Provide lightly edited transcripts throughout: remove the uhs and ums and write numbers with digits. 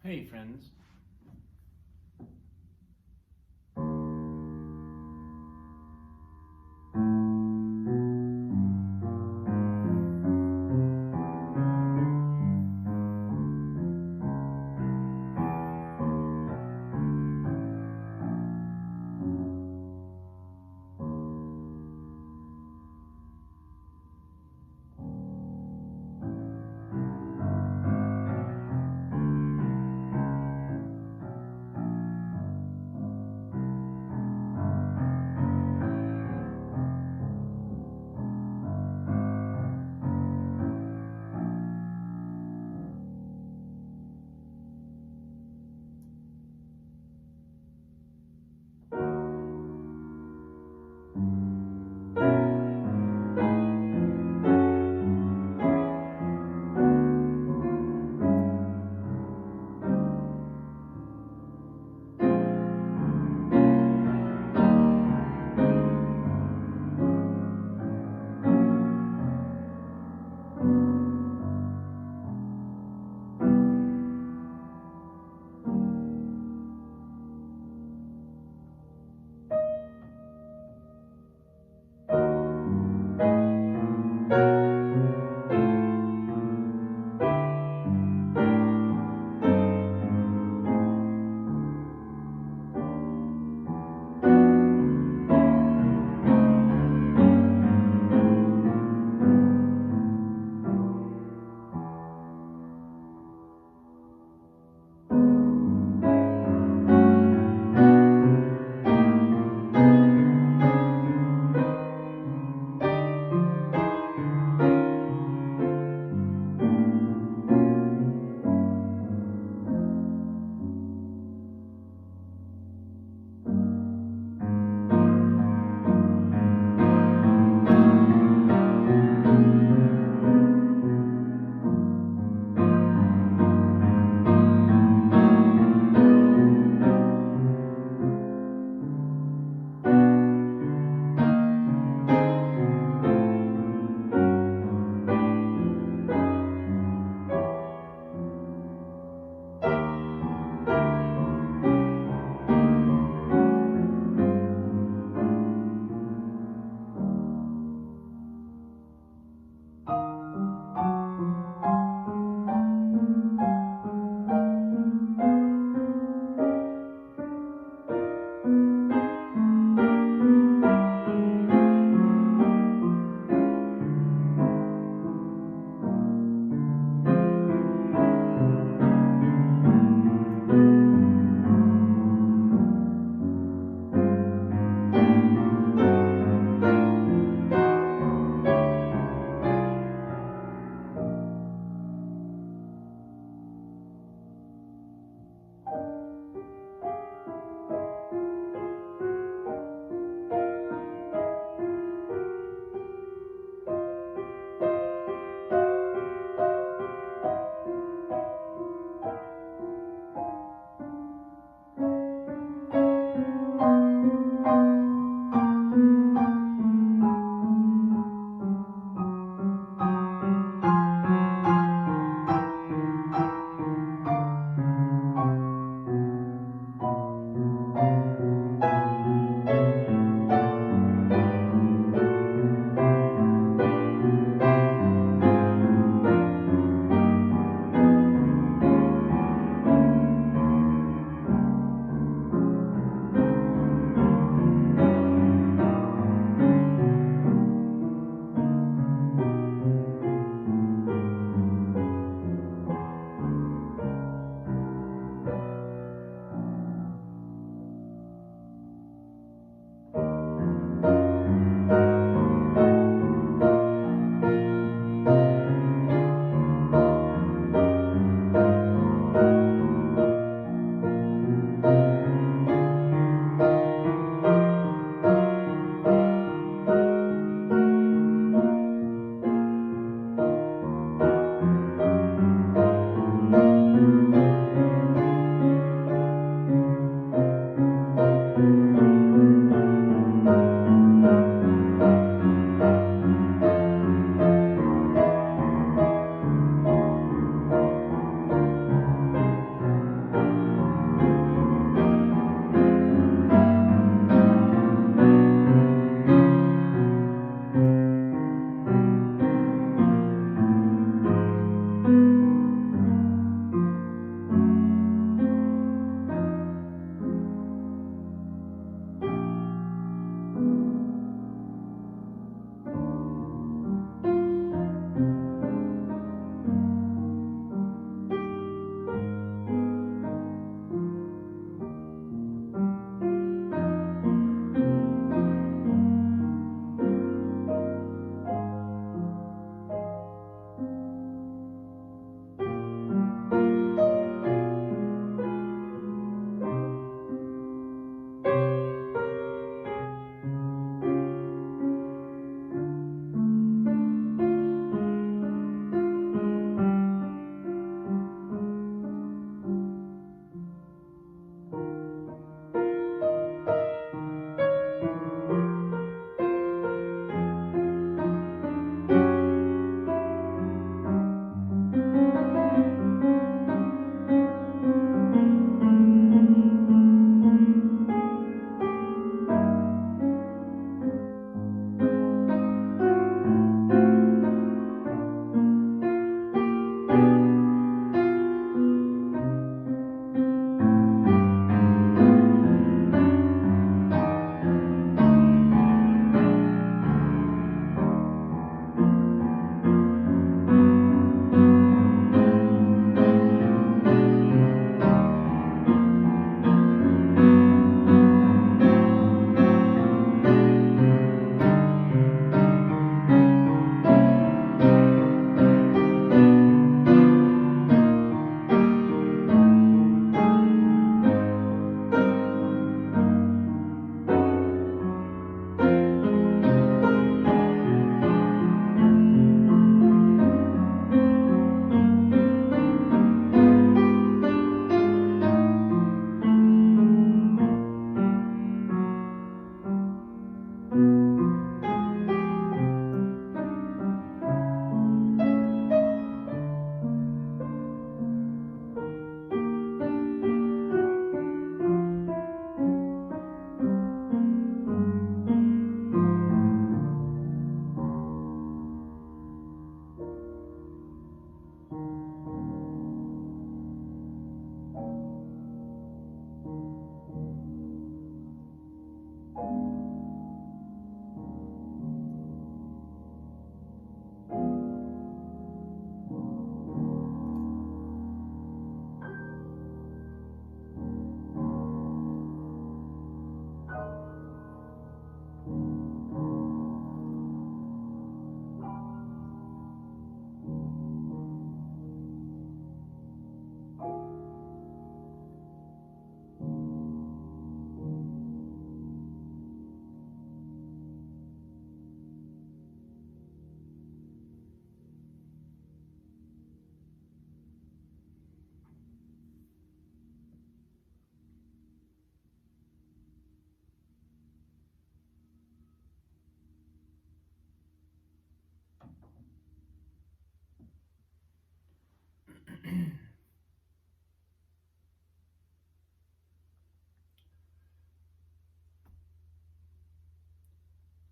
Hey friends.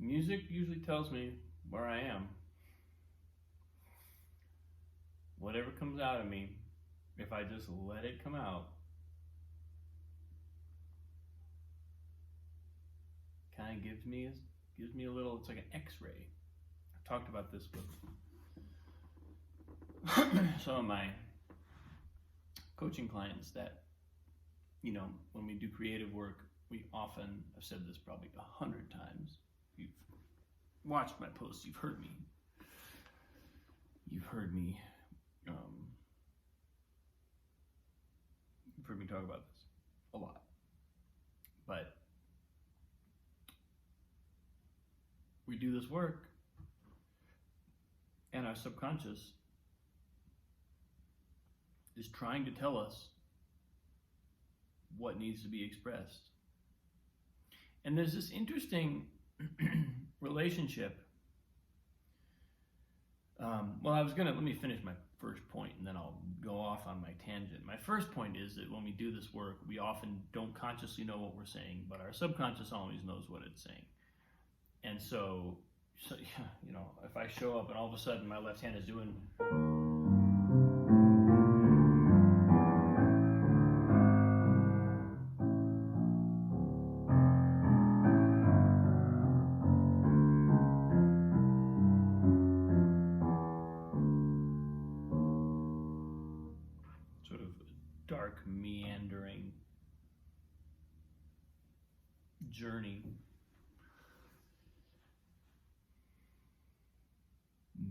Music usually tells me where I am. Whatever comes out of me, if I just let it come out, kind of gives me a little. It's like an X-ray. I've talked about this with some of my coaching clients that, when we do creative work, we often, I've said this probably 100 times. You've watched my posts. You've heard me. You've heard me talk about this a lot. But we do this work, and our subconscious is trying to tell us what needs to be expressed. And there's this interesting relationship. Let me finish my first point and then I'll go off on my tangent. My first point is that when we do this work, we often don't consciously know what we're saying, but our subconscious always knows what it's saying. And so if I show up and all of a sudden my left hand is doing sort of dark, meandering journey,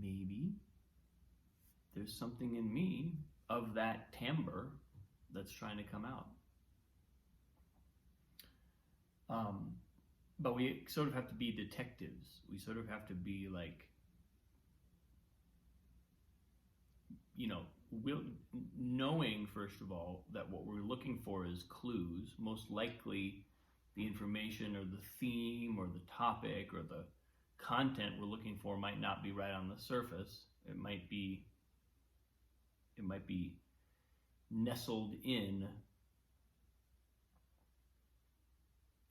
maybe there's something in me of that timbre that's trying to come out. But we sort of have to be detectives. We sort of have to be like, knowing, first of all, that what we're looking for is clues. Most likely the information or the theme or the topic or the content we're looking for might not be right on the surface. It might be nestled in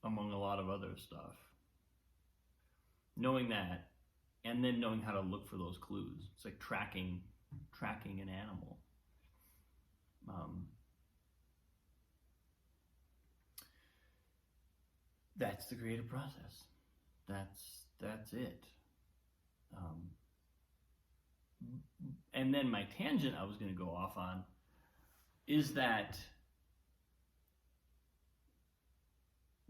among a lot of other stuff. Knowing that, and then knowing how to look for those clues. It's like tracking an animal. That's the creative process. That's it. And then my tangent I was going to go off on is that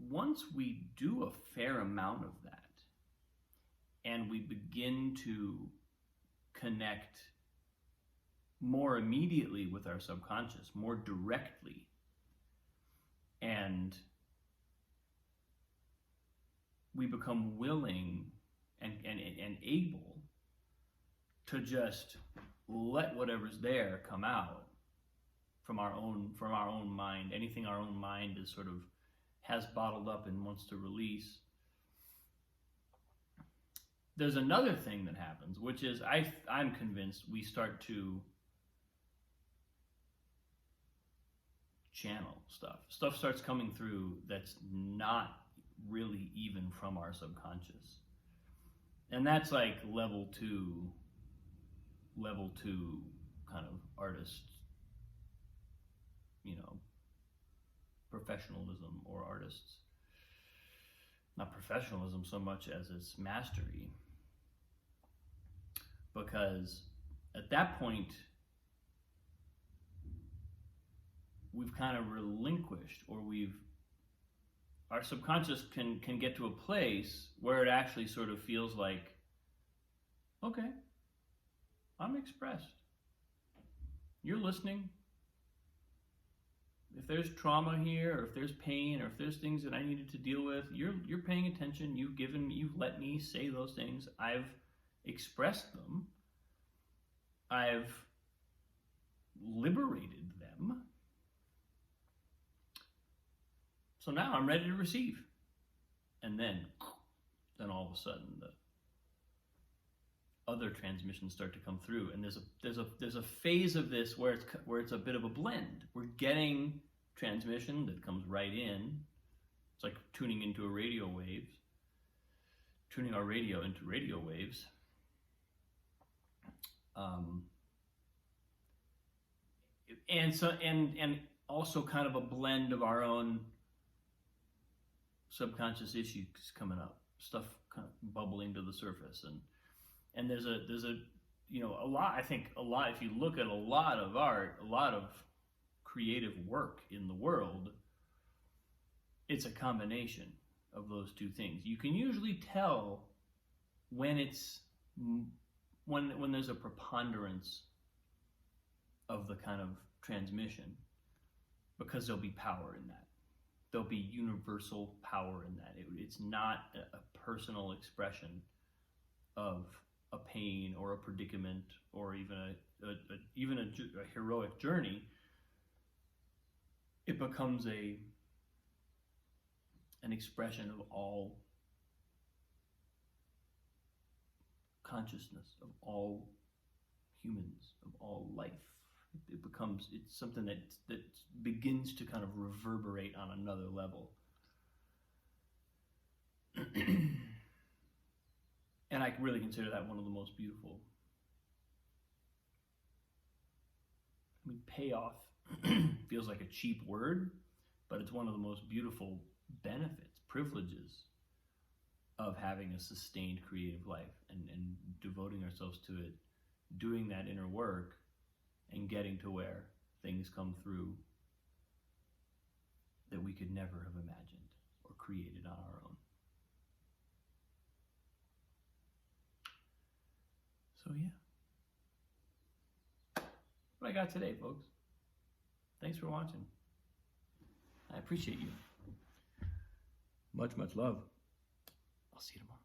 once we do a fair amount of that and we begin to connect more immediately with our subconscious, more directly, and we become willing and able to just let whatever's there come out from our own mind, anything our own mind is sort of has bottled up and wants to release. There's another thing that happens, which is I'm convinced we start to channel stuff. Stuff starts coming through that's not really even from our subconscious. And that's like level two kind of artist, professionalism, or artists. Not professionalism so much as it's mastery. Because at that point, we've kind of relinquished, or our subconscious can get to a place where it actually sort of feels like, okay, I'm expressed. You're listening. If there's trauma here, or if there's pain, or if there's things that I needed to deal with, you're paying attention. You've let me say those things. I've expressed them. I've liberated them. So now I'm ready to receive. And then all of a sudden the other transmissions start to come through, and there's a phase of this where it's a bit of a blend. We're getting transmission that comes right in. It's like tuning into a radio wave. tuning our radio into radio waves. And also kind of a blend of our own subconscious issues coming up, stuff kind of bubbling to the surface, and there's a a lot. I think a lot. If you look at a lot of art, a lot of creative work in the world, it's a combination of those two things. You can usually tell when when there's a preponderance of the kind of transmission, because there'll be power in that. There'll be universal power in that. It's not a personal expression of a pain or a predicament or even a heroic journey. It becomes an expression of all consciousness, of all humans, of all life. It's something that begins to kind of reverberate on another level. And I really consider that one of the most beautiful. I mean, payoff feels like a cheap word, but it's one of the most beautiful benefits, privileges of having a sustained creative life and devoting ourselves to it, doing that inner work, and getting to where things come through that we could never have imagined or created on our own. So yeah, what I got today, folks. Thanks for watching. I appreciate you. Much, much love. I'll see you tomorrow.